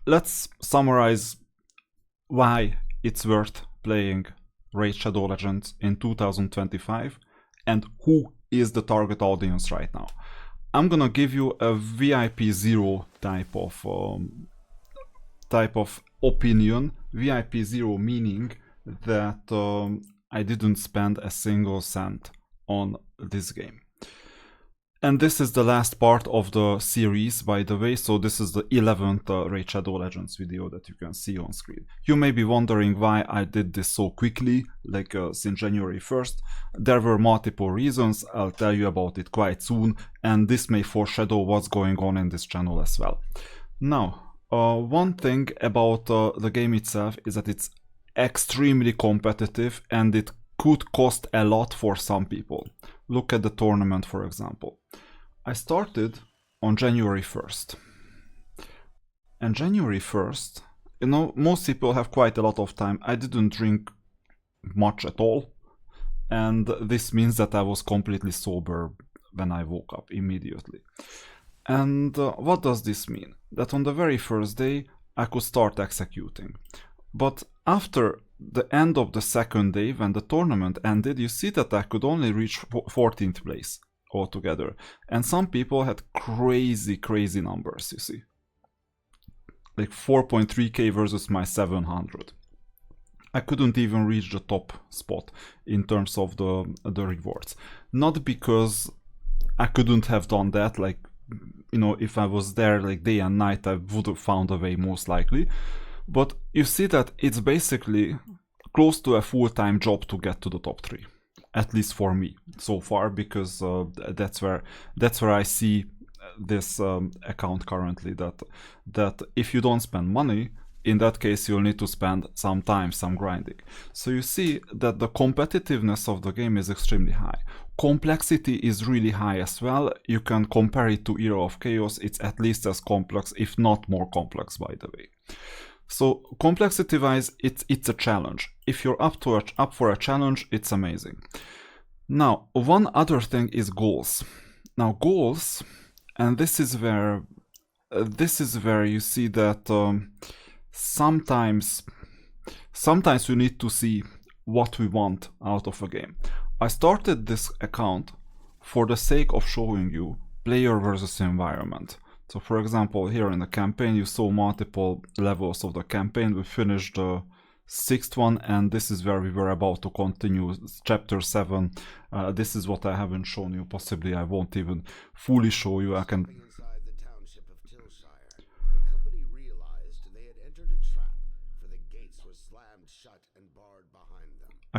let's summarize why it's worth playing Raid Shadow Legends in 2025 and who is the target audience right now. I'm gonna give you a VIP zero type of opinion. VIP zero meaning that I didn't spend a single cent on this game. And this is the last part of the series, by the way, so this is the 11th Raid Shadow Legends video that you can see on screen. You may be wondering why I did this so quickly, like since January 1st. There were multiple reasons, I'll tell you about it quite soon, and this may foreshadow what's going on in this channel as well. Now, one thing about the game itself is that it's extremely competitive and it could cost a lot for some people. Look at the tournament, for example. I started on January 1st. And January 1st, you know, most people have quite a lot of time. I didn't drink much at all. And this means that I was completely sober when I woke up immediately. And what does this mean? That on the very first day, I could start executing. But after the end of the second day, when the tournament ended, you see that I could only reach 14th place altogether. And some people had crazy numbers, you see. Like 4.3k versus my 700. I couldn't even reach the top spot in terms of the rewards. Not because I couldn't have done that, like, you know, if I was there like day and night, I would have found a way most likely. But you see that it's basically close to a full-time job to get to the top 3. At least for me so far, because that's where I see this account currently, that if you don't spend money, in that case you'll need to spend some time, some grinding. So you see that the competitiveness of the game is extremely high. Complexity is really high as well. You can compare it to Era of Chaos. It's at least as complex, if not more complex, by the way. So complexity wise, it's a challenge. If you're up for a challenge, it's amazing. Now, one other thing is goals. Now goals, and this is where you see that sometimes we need to see what we want out of a game. I started this account for the sake of showing you player versus environment. So for example, here in the campaign, you saw multiple levels of the campaign. We finished the 6th one, and this is where we were about to continue chapter 7. This is what I haven't shown you. Possibly I won't even fully show you. I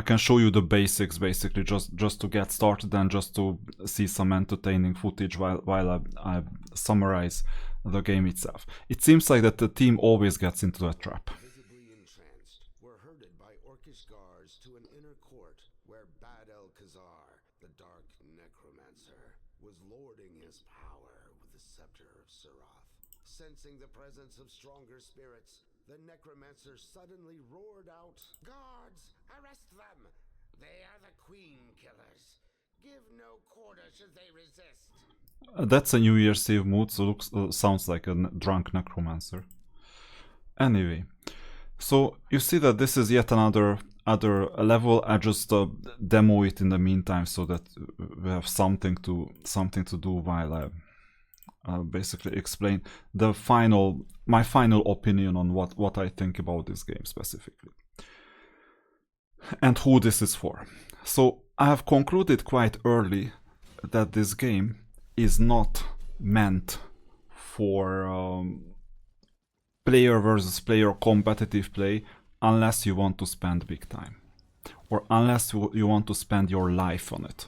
can show you the basics, basically, just to get started and just to see some entertaining footage while I summarize the game itself. It seems like that the team always gets into a trap. Visibly entranced, we're herded by orcish guards to an inner court where Bad El-Khazar, the dark necromancer, was lording his power with the scepter of Surath. Sensing the presence of stronger spirits, the necromancer suddenly roared out, "Guards, arrest them! They are the queen killers. Give no quarter should they resist." That's a New Year's Eve mood, so sounds like a drunk necromancer. Anyway, so you see that this is yet another level. I just demo it in the meantime so that we have something to do while I basically explain my final opinion on what I think about this game specifically and who this is for. So I have concluded quite early that this game is not meant for player versus player competitive play unless you want to spend big time, or unless you want to spend your life on it.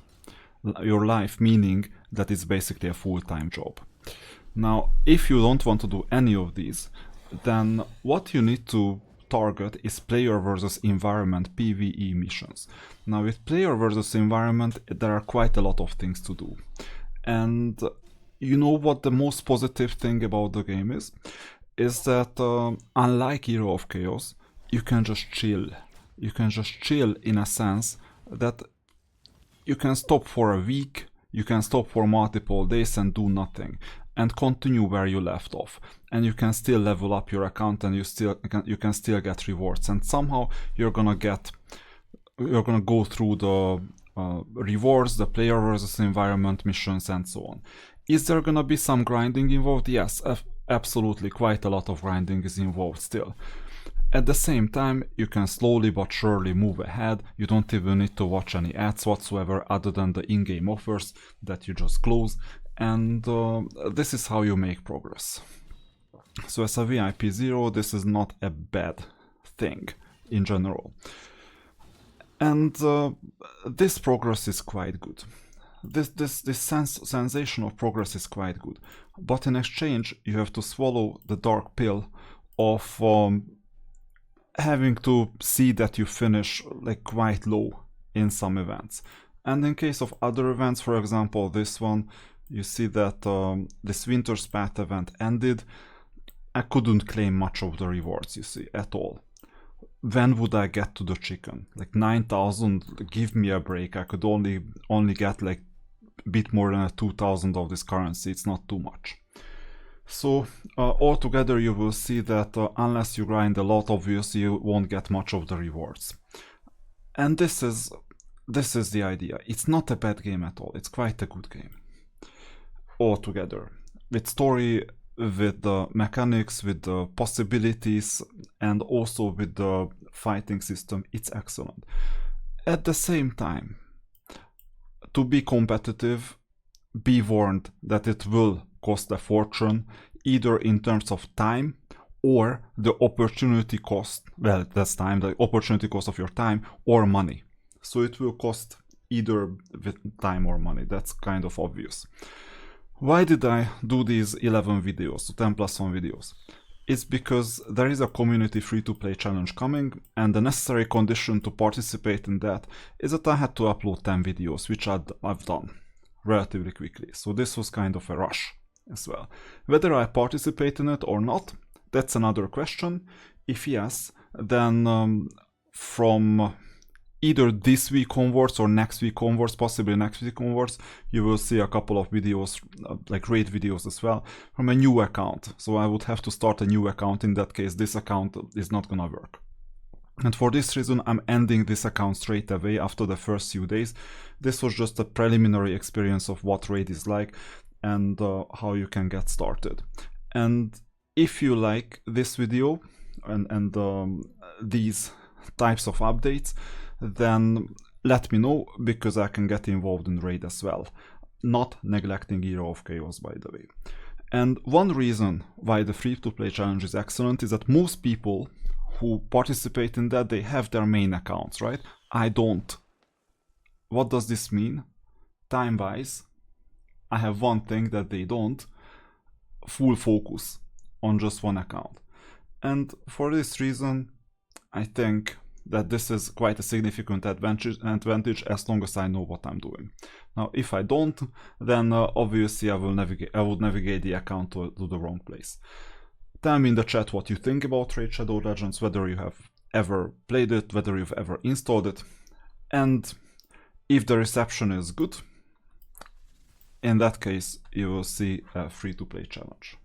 Your life meaning that it's basically a full-time job. Now, if you don't want to do any of these, then what you need to target is player versus environment PvE missions. Now, with player versus environment, there are quite a lot of things to do. And you know what the most positive thing about the game is? Is that unlike Era of Chaos, you can just chill. You can just chill in a sense that you can stop for a week, you can stop for multiple days and do nothing. and continue where you left off, and you can still level up your account, and you can still get rewards, and somehow you're gonna go through the rewards, the player versus environment missions, and so on. Is there gonna be some grinding involved? Yes, absolutely, quite a lot of grinding is involved still. At the same time, you can slowly but surely move ahead. You don't even need to watch any ads whatsoever other than the in-game offers that you just close, and this is how you make progress. So as a VIP 0, this is not a bad thing in general. And this progress is quite good. This sensation of progress is quite good. But in exchange, you have to swallow the dark pill of having to see that you finish like quite low in some events. And in case of other events, for example this one, you see that this Winter's Path event ended. I couldn't claim much of the rewards, you see, at all. When would I get to the chicken? Like 9,000, give me a break. I could only get like a bit more than 2,000 of this currency. It's not too much. So altogether you will see that unless you grind a lot, obviously you won't get much of the rewards. And this is the idea. It's not a bad game at all. It's quite a good game altogether, with story, with the mechanics, with the possibilities, and also with the fighting system. It's excellent. At the same time, to be competitive, be warned that it will cost a fortune, either in terms of time or the opportunity cost. Well, that's time, the opportunity cost of your time or money. So it will cost either with time or money. That's kind of obvious. Why did I do these 11 videos, 10+1 videos? It's because there is a community free-to-play challenge coming, and the necessary condition to participate in that is that I had to upload 10 videos, which I've done relatively quickly. So this was kind of a rush as well. Whether I participate in it or not, that's another question. If yes, then from either this week onwards or next week onwards, possibly next week onwards, you will see a couple of videos, like raid videos as well, from a new account. So I would have to start a new account. In that case, this account is not gonna work. And for this reason, I'm ending this account straight away after the first few days. This was just a preliminary experience of what raid is like and how you can get started. And if you like this video and these types of updates, then let me know, because I can get involved in raid as well. Not neglecting Hero of Chaos, by the way. And one reason why the free-to-play challenge is excellent is that most people who participate in that, they have their main accounts, right? I don't. What does this mean? Time-wise, I have one thing that they don't: full focus on just one account. And for this reason, I think that this is quite a significant advantage as long as I know what I'm doing. Now, if I don't, then obviously I would navigate the account to the wrong place. Tell me in the chat what you think about Raid Shadow Legends, whether you have ever played it, whether you've ever installed it, and if the reception is good, in that case you will see a free-to-play challenge.